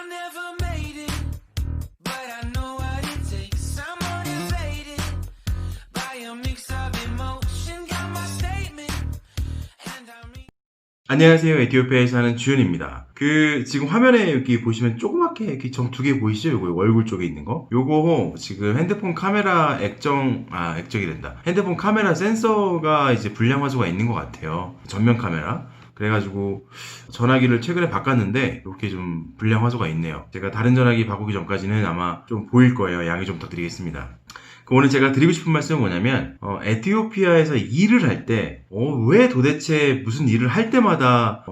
never made it, but I know what it takes. I'm motivated by a mix of emotion. Got my statement, and I mean. 안녕하세요. 에티오피아에 사는 주현입니다. 지금 화면에 여기 보시면 조그맣게 이렇게 점 2개 보이시죠? 요거 얼굴 쪽에 있는 거. 요거 지금 핸드폰 카메라 액정이란다. 핸드폰 카메라 센서가 이제 불량 화소가 있는 것 같아요. 전면 카메라. 그래가지고 전화기를 최근에 바꿨는데 이렇게 좀 불량 화소가 있네요. 제가 다른 전화기 바꾸기 전까지는 아마 좀 보일 거예요. 양해 좀 부탁드리겠습니다. 오늘 제가 드리고 싶은 말씀은 뭐냐면 에티오피아에서 일을 할 때 왜 도대체 무슨 일을 할 때마다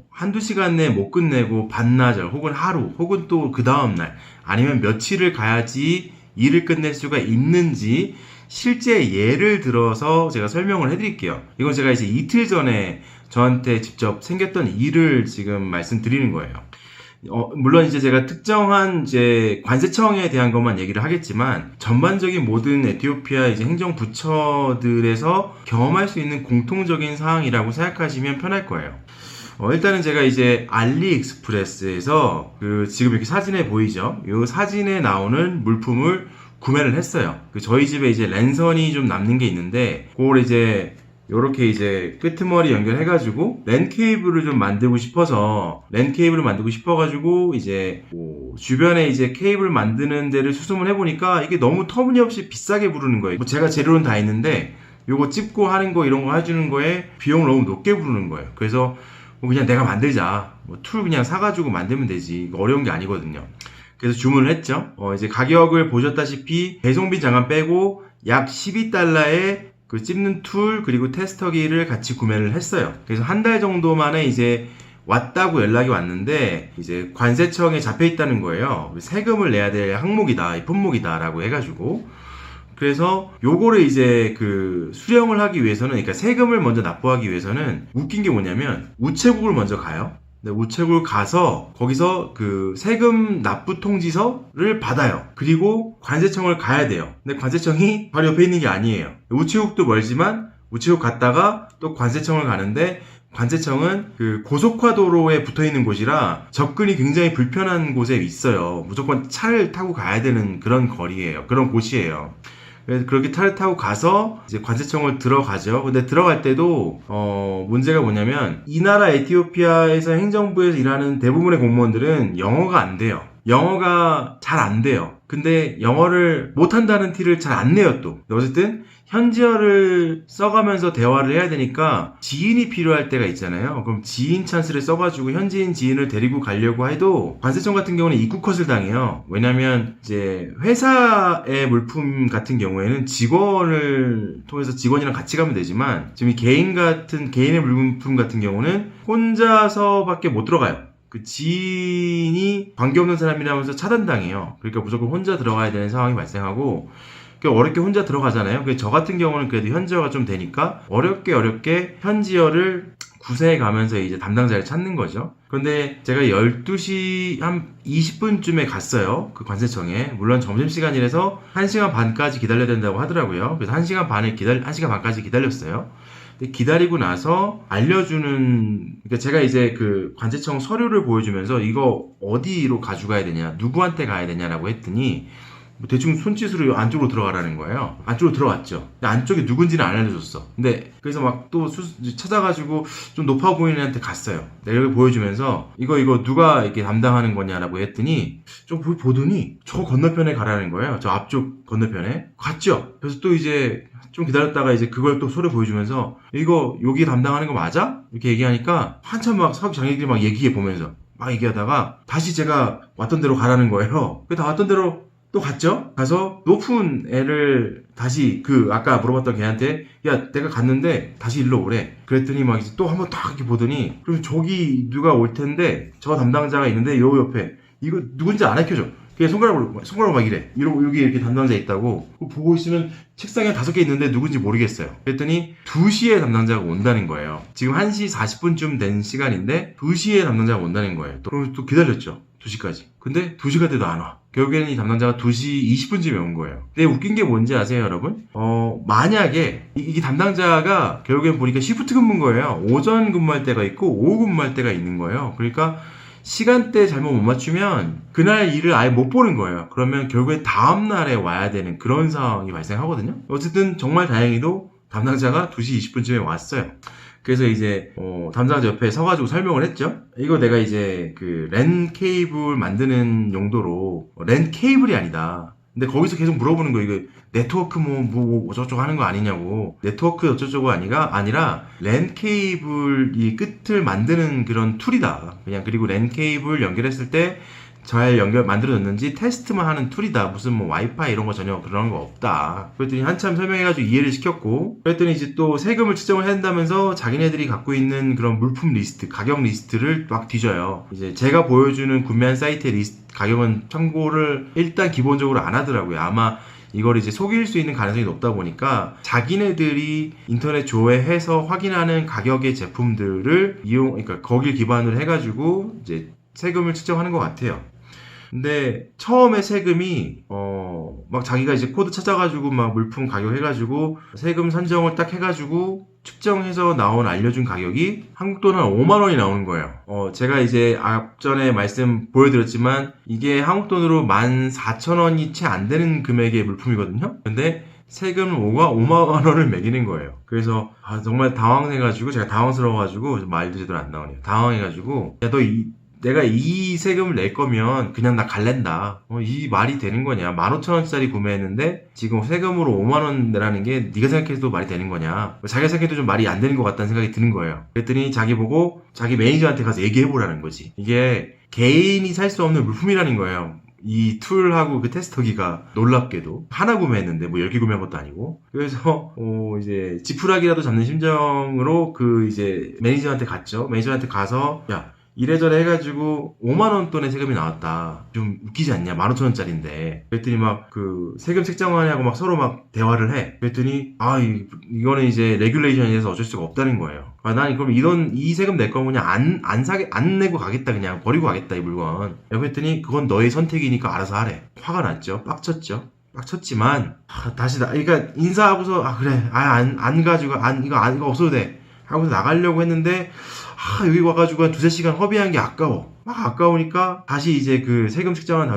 한두 시간 내에 못 끝내고 반나절 혹은 하루 혹은 또 그 다음날 아니면 며칠을 가야지 일을 끝낼 수가 있는지 실제 예를 들어서 제가 설명을 해드릴게요. 이건 제가 이제 이틀 전에 저한테 직접 생겼던 일을 지금 말씀드리는 거예요. 물론 이제 제가 특정한 이제 관세청에 대한 것만 얘기를 하겠지만 전반적인 모든 에티오피아 이제 행정부처들에서 경험할 수 있는 공통적인 사항이라고 생각하시면 편할 거예요. 일단은 제가 이제 알리익스프레스에서 지금 이렇게 사진에 보이죠? 이 사진에 나오는 물품을 구매를 했어요. 저희 집에 이제 랜선이 좀 남는 게 있는데 그걸 이제 요렇게 이제 끄트머리 연결해가지고 랜 케이블을 좀 만들고 싶어서 랜 케이블을 만들고 싶어가지고 이제 주변에 이제 케이블 만드는 데를 수소문 해보니까 이게 너무 터무니없이 비싸게 부르는 거예요. 제가 재료는 다 있는데 요거 찝고 하는 거 이런 거 해주는 거에 비용을 너무 높게 부르는 거예요. 그래서 그냥 내가 만들자. 툴 그냥 사가지고 만들면 되지. 이거 어려운 게 아니거든요. 그래서 주문을 했죠. 이제 가격을 보셨다시피 배송비 잠깐 빼고 약 12달러에 찝는 툴 그리고 테스터기를 같이 구매를 했어요. 그래서 한 달 정도 만에 이제 왔다고 연락이 왔는데 이제 관세청에 잡혀 있다는 거예요. 세금을 내야 될 항목이다, 이 품목이다 라고 해가지고 그래서 요거를 이제 수령을 하기 위해서는 그러니까 세금을 먼저 납부하기 위해서는 웃긴 게 뭐냐면 우체국을 먼저 가요. 우체국을 가서 거기서 세금 납부 통지서를 받아요. 그리고 관세청을 가야 돼요. 근데 관세청이 바로 옆에 있는 게 아니에요. 우체국도 멀지만 우체국 갔다가 또 관세청을 가는데 관세청은 고속화도로에 붙어 있는 곳이라 접근이 굉장히 불편한 곳에 있어요. 무조건 차를 타고 가야 되는 그런 거리예요. 그런 곳이에요. 그래서 그렇게 차를 타고 가서 이제 관세청을 들어가죠. 근데 들어갈 때도 문제가 뭐냐면 이 나라 에티오피아에서 행정부에서 일하는 대부분의 공무원들은 영어가 안 돼요. 영어가 잘 안 돼요. 근데 영어를 못한다는 티를 잘 안 내요 또. 어쨌든 현지어를 써가면서 대화를 해야 되니까 지인이 필요할 때가 있잖아요. 그럼 지인 찬스를 써가지고 현지인 지인을 데리고 가려고 해도 관세청 같은 경우는 입국컷을 당해요. 왜냐면 이제 회사의 물품 같은 경우에는 직원을 통해서 직원이랑 같이 가면 되지만 지금 이 개인의 물품 같은 경우는 혼자서밖에 못 들어가요. 지인이 관계없는 사람이라면서 차단당해요. 그러니까 무조건 혼자 들어가야 되는 상황이 발생하고 어렵게 혼자 들어가잖아요. 저 같은 경우는 그래도 현지어가 좀 되니까 어렵게 현지어를 구사해 가면서 이제 담당자를 찾는 거죠. 그런데 제가 12시 한 20분쯤에 갔어요. 관세청에. 물론 점심시간이라서 1시간 반까지 기다려야 된다고 하더라고요. 그래서 1시간 반까지 기다렸어요. 기다리고 나서 그러니까 제가 이제 관세청 서류를 보여주면서 이거 어디로 가져가야 되냐, 누구한테 가야 되냐라고 했더니 대충 손짓으로 안쪽으로 들어가라는 거예요. 안쪽으로 들어갔죠. 근데 안쪽에 누군지는 안 알려줬어. 근데 그래서 막 또 찾아가지고 좀 높아 보이는 애한테 갔어요. 내가 보여주면서 이거 누가 이렇게 담당하는 거냐라고 했더니 좀 보더니 저 건너편에 가라는 거예요. 저 앞쪽 건너편에 갔죠. 그래서 또 이제 좀 기다렸다가 이제 그걸 또 소리 보여주면서 이거 여기 담당하는 거 맞아? 이렇게 얘기하니까 한참 막 사업 장애들이 막 얘기해 보면서 막 얘기하다가 다시 제가 왔던 대로 가라는 거예요. 다 왔던 대로 또 갔죠? 가서 높은 애를 다시 아까 물어봤던 걔한테 야 내가 갔는데 다시 일로 오래. 그랬더니 막 이제 또 한번 딱 이렇게 보더니 그럼 저기 누가 올 텐데 저 담당자가 있는데 요 옆에 이거 누군지 안 알려줘. 그냥 손가락으로 막 이래. 여기 이렇게 담당자 있다고 보고 있으면 책상에 5개 있는데 누군지 모르겠어요. 그랬더니 2시에 담당자가 온다는 거예요. 지금 1시 40분쯤 된 시간인데 2시에 담당자가 온다는 거예요. 그럼 또 기다렸죠. 2시까지. 근데 2시가 돼도 안 와. 결국에는 이 담당자가 2시 20분쯤에 온 거예요. 근데 웃긴 게 뭔지 아세요, 여러분? 만약에 이 담당자가 결국엔 보니까 시프트 근무인 거예요. 오전 근무할 때가 있고 오후 근무할 때가 있는 거예요. 그러니까 시간대 잘못 못 맞추면 그날 일을 아예 못 보는 거예요. 그러면 결국에 다음날에 와야 되는 그런 상황이 발생하거든요. 어쨌든 정말 다행히도 담당자가 2시 20분쯤에 왔어요. 그래서 이제 담당자 옆에 서가지고 설명을 했죠. 이거 내가 이제 그 랜 케이블 만드는 용도로 랜 케이블이 아니다. 근데 거기서 계속 물어보는 거예요. 이거 네트워크 뭐 어쩌고저쩌고 하는 거 아니냐고. 네트워크 어쩌고저쩌고 아니라 랜 케이블 이 끝을 만드는 그런 툴이다. 그냥 그리고 랜 케이블 연결했을 때 잘 만들어졌는지 테스트만 하는 툴이다. 무슨 뭐 와이파이 이런 거 전혀 그런 거 없다. 그랬더니 한참 설명해가지고 이해를 시켰고, 그랬더니 이제 또 세금을 측정을 해야 한다면서 자기네들이 갖고 있는 그런 물품 리스트, 가격 리스트를 막 뒤져요. 이제 제가 보여주는 구매한 사이트의 가격은 참고를 일단 기본적으로 안 하더라고요. 아마 이걸 이제 속일 수 있는 가능성이 높다 보니까 자기네들이 인터넷 조회해서 확인하는 가격의 제품들을 그러니까 거길 기반으로 해가지고 이제 세금을 측정하는 것 같아요. 근데 처음에 세금이 막 자기가 이제 코드 찾아가지고 막 물품 가격 해가지고 세금 산정을 딱 해가지고 측정해서 알려준 가격이 한국 돈 한 5만 원이 나오는 거예요. 제가 이제 앞전에 말씀 보여드렸지만 이게 한국 돈으로 14,000원이 채 안 되는 금액의 물품이거든요. 근데 세금 5만 원을 매기는 거예요. 그래서 정말 당황해가지고 제가 당황스러워가지고 말도 제대로 안 나오네요. 당황해가지고 야, 내가 이 세금을 낼 거면 그냥 나 갈랜다. 이 말이 되는 거냐. 15,000원짜리 구매했는데 지금 세금으로 5만 원 내라는 게 네가 생각해도 말이 되는 거냐. 자기가 생각해도 좀 말이 안 되는 것 같다는 생각이 드는 거예요. 그랬더니 자기 보고 자기 매니저한테 가서 얘기해보라는 거지. 이게 개인이 살 수 없는 물품이라는 거예요. 이 툴하고 그 테스터기가 놀랍게도 하나 구매했는데 뭐 10개 구매한 것도 아니고. 그래서 이제 지푸라기라도 잡는 심정으로 그 이제 매니저한테 갔죠. 매니저한테 가서 야, 이래저래 해가지고 5만원 돈의 세금이 나왔다. 좀 웃기지 않냐? 15,000원짜리인데. 그랬더니 막 그 세금 책정하냐고 막 서로 막 대화를 해. 그랬더니 이거는 이제 레귤레이션에서 어쩔 수가 없다는 거예요. 난 그럼 이 세금 낼 거면 그냥 안 내고 가겠다. 그냥 버리고 가겠다, 이 물건. 그랬더니 그건 너의 선택이니까 알아서 하래. 화가 났죠. 빡쳤지만 다시 그러니까 인사하고서 그래. 안 가지고 이거 없어도 돼. 하고서 나가려고 했는데 여기 와가지고 한 2-3시간 허비한 게 아까워. 막 아까우니까 다시 이제 그 세금 측정하는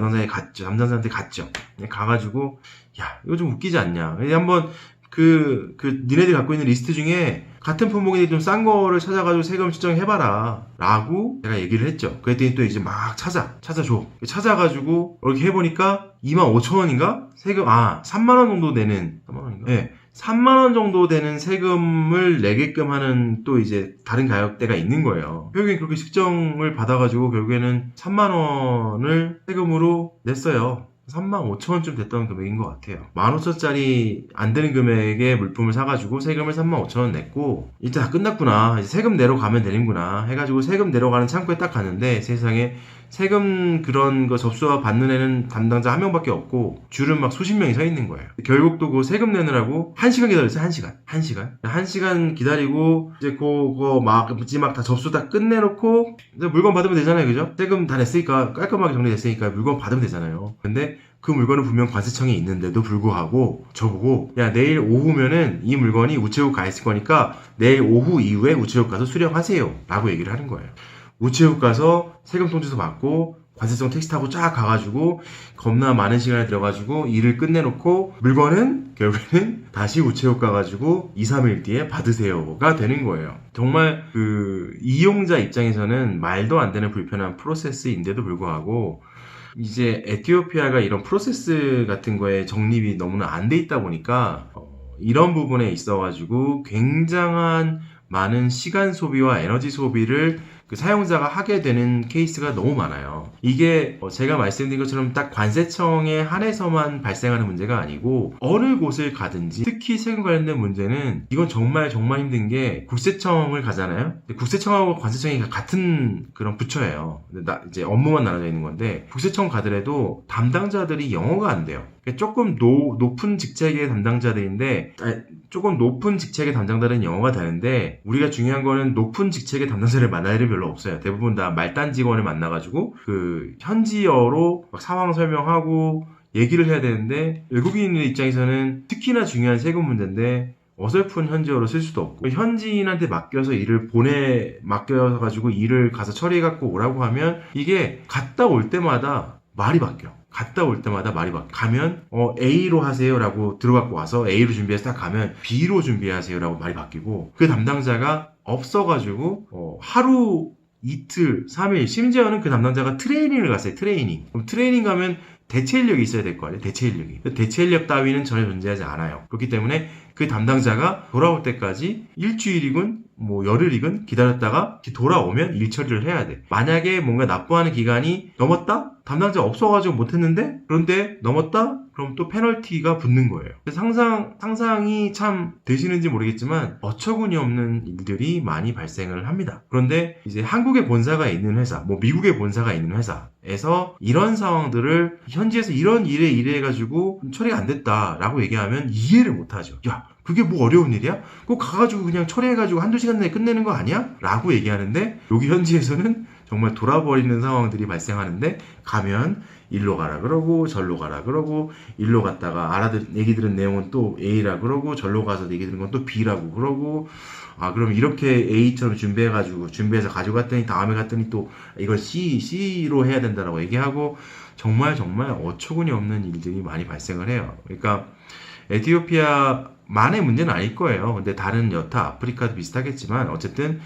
담당자한테 갔죠. 가가지고 야, 이거 좀 웃기지 않냐. 한번 니네들이 갖고 있는 리스트 중에 같은 품목인데 좀 싼 거를 찾아가지고 세금 측정해봐라. 라고 내가 얘기를 했죠. 그랬더니 또 이제 막 찾아줘. 찾아가지고 이렇게 해보니까 25,000원인가? 세금, 3만원 정도 되는, 3만원인가? 네. 3만원 정도 되는 세금을 내게끔 하는 또 이제 다른 가격대가 있는 거예요. 결국엔 그렇게 측정을 받아가지고 결국에는 3만원을 세금으로 냈어요. 35,000원쯤 됐던 금액인 것 같아요. 15,000원짜리 안 되는 금액의 물품을 사가지고 세금을 35,000원 냈고 이제 다 끝났구나. 이제 세금 내러 가면 되는구나 해가지고 세금 내러 가는 창구에 딱 갔는데 세상에 세금 그런 거 접수와 받는 애는 담당자 한 명밖에 없고 줄은 막 수십 명이 서 있는 거예요. 결국 또 그 세금 내느라고 1시간 기다렸어요. 1시간 기다리고 이제 그거 막 다 접수 다 끝내놓고 이제 물건 받으면 되잖아요. 그죠? 세금 다 냈으니까 깔끔하게 정리됐으니까 물건 받으면 되잖아요. 근데 그 물건은 분명 관세청에 있는데도 불구하고 저보고 야, 내일 오후면은 이 물건이 우체국 가 있을 거니까 내일 오후 이후에 우체국 가서 수령하세요 라고 얘기를 하는 거예요. 우체국 가서 세금 통지서 받고 관세청 택시 타고 쫙 가가지고 겁나 많은 시간을 들어가지고 일을 끝내놓고 물건은 결국에는 다시 우체국 가가지고 2-3일 뒤에 받으세요가 되는 거예요. 정말 그 이용자 입장에서는 말도 안 되는 불편한 프로세스인데도 불구하고 이제 에티오피아가 이런 프로세스 같은 거에 정립이 너무나 안 돼 있다 보니까 이런 부분에 있어가지고 굉장한 많은 시간 소비와 에너지 소비를 그 사용자가 하게 되는 케이스가 너무 많아요. 이게 제가 말씀드린 것처럼 딱 관세청에 한해서만 발생하는 문제가 아니고 어느 곳을 가든지 특히 세금 관련된 문제는 이건 정말 힘든 게 국세청을 가잖아요. 국세청하고 관세청이 같은 그런 부처예요. 이제 업무만 나눠져 있는 건데 국세청 가더라도 담당자들이 영어가 안 돼요. 조금 높은 직책의 담당자들인데 조금 높은 직책의 담당자들은 영어가 되는데 우리가 중요한 거는 높은 직책의 담당자를 만날 일이 별로 없어요. 대부분 다 말단 직원을 만나가지고 그 현지어로 막 상황 설명하고 얘기를 해야 되는데 외국인의 입장에서는 특히나 중요한 세금 문제인데 어설픈 현지어로 쓸 수도 없고 현지인한테 맡겨서 맡겨가지고 일을 가서 처리해갖고 오라고 하면 이게 갔다 올 때마다 말이 바뀌어. 가면 A로 하세요라고 들어갖고 와서 A로 준비해서 딱 가면 B로 준비하세요라고 말이 바뀌고 그 담당자가 없어가지고 하루 이틀 3일 심지어는 그 담당자가 트레이닝을 갔어요. 그럼 트레이닝 가면 대체 인력이 있어야 될 거 아니에요. 대체 인력 따위는 전혀 존재하지 않아요. 그렇기 때문에 그 담당자가 돌아올 때까지 일주일이건 열흘이건 기다렸다가 돌아오면 일 처리를 해야 돼. 만약에 뭔가 납부하는 기간이 넘었다? 담당자 없어가지고 못했는데? 그런데 넘었다? 그럼 또 페널티가 붙는 거예요. 상상이 참 되시는지 모르겠지만 어처구니 없는 일들이 많이 발생을 합니다. 그런데 이제 한국에 본사가 있는 회사, 미국에 본사가 있는 회사에서 이런 상황들을 현지에서 이런 일에 이래가지고 처리가 안 됐다라고 얘기하면 이해를 못하죠. 야, 그게 뭐 어려운 일이야? 그거 가가지고 그냥 처리해가지고 한두 시간 내에 끝내는 거 아니야? 라고 얘기하는데 여기 현지에서는 정말 돌아버리는 상황들이 발생하는데 가면 일로 가라 그러고 절로 가라 그러고 일로 갔다가 얘기 들은 내용은 또 A라 그러고 절로 가서 얘기 들은 건 또 B라고 그러고 그럼 이렇게 A처럼 준비해서 가지고 갔더니 다음에 갔더니 또 이걸 C로 해야 된다라고 얘기하고 정말 어처구니 없는 일들이 많이 발생을 해요. 그러니까 에티오피아만의 문제는 아닐 거예요. 근데 다른 여타 아프리카도 비슷하겠지만 어쨌든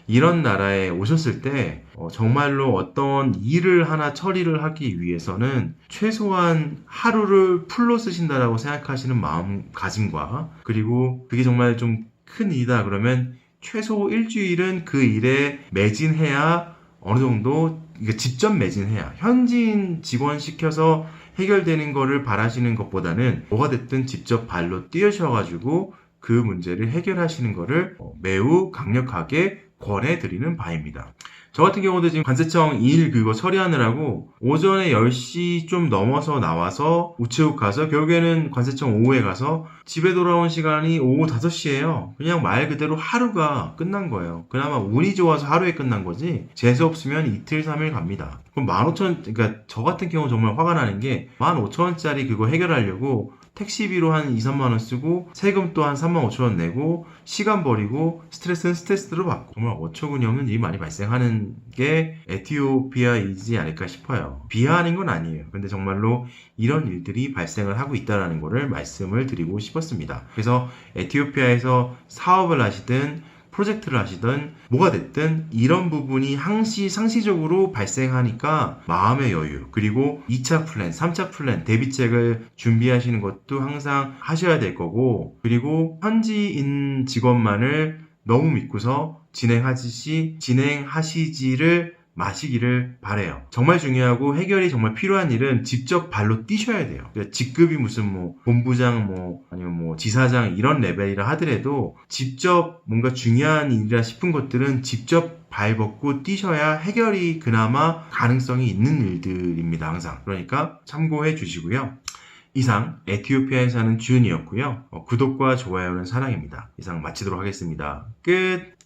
이런 나라에 오셨을 때 정말로 어떤 일을 하나 처리를 하기 위해서는 최소한 하루를 풀로 쓰신다라고 생각하시는 마음가짐과 그리고 그게 정말 좀 큰 일이다 그러면 최소 일주일은 그 일에 매진해야 어느 정도 직접 매진해야 현지인 직원 시켜서 해결되는 거를 바라시는 것보다는 뭐가 됐든 직접 발로 뛰어셔가지고 그 문제를 해결하시는 거를 매우 강력하게 권해드리는 바입니다. 저 같은 경우도 지금 관세청 일 그거 처리하느라고 오전에 10시 좀 넘어서 나와서 우체국 가서 결국에는 관세청 오후에 가서 집에 돌아온 시간이 오후 5시예요. 그냥 말 그대로 하루가 끝난 거예요. 그나마 운이 좋아서 하루에 끝난 거지 재수 없으면 이틀 3일 갑니다. 그럼 15,000원, 그러니까 저 같은 경우 정말 화가 나는 게 15,000원짜리 그거 해결하려고 택시비로 한 2, 3만원 쓰고 세금 또 한 35,000원 내고 시간 버리고 스트레스는 스트레스대로 받고 정말 어처구니 없는 일이 많이 발생하는 게 에티오피아이지 않을까 싶어요. 비하하는 건 아니에요. 근데 정말로 이런 일들이 발생을 하고 있다는 거를 말씀을 드리고 싶었습니다. 그래서 에티오피아에서 사업을 하시든 프로젝트를 하시든 뭐가 됐든 이런 부분이 상시적으로 발생하니까 마음의 여유 그리고 2차 플랜, 3차 플랜, 대비책을 준비하시는 것도 항상 하셔야 될 거고 그리고 현지인 직원만을 너무 믿고서 진행하시지를 마시기를 바래요. 정말 중요하고 해결이 정말 필요한 일은 직접 발로 뛰셔야 돼요. 그러니까 직급이 무슨 본부장 아니면 지사장 이런 레벨이라 하더라도 직접 뭔가 중요한 일이라 싶은 것들은 직접 발 벗고 뛰셔야 해결이 그나마 가능성이 있는 일들입니다. 항상. 그러니까 참고해 주시고요. 이상 에티오피아에 사는 준이었고요. 구독과 좋아요는 사랑입니다. 이상 마치도록 하겠습니다. 끝!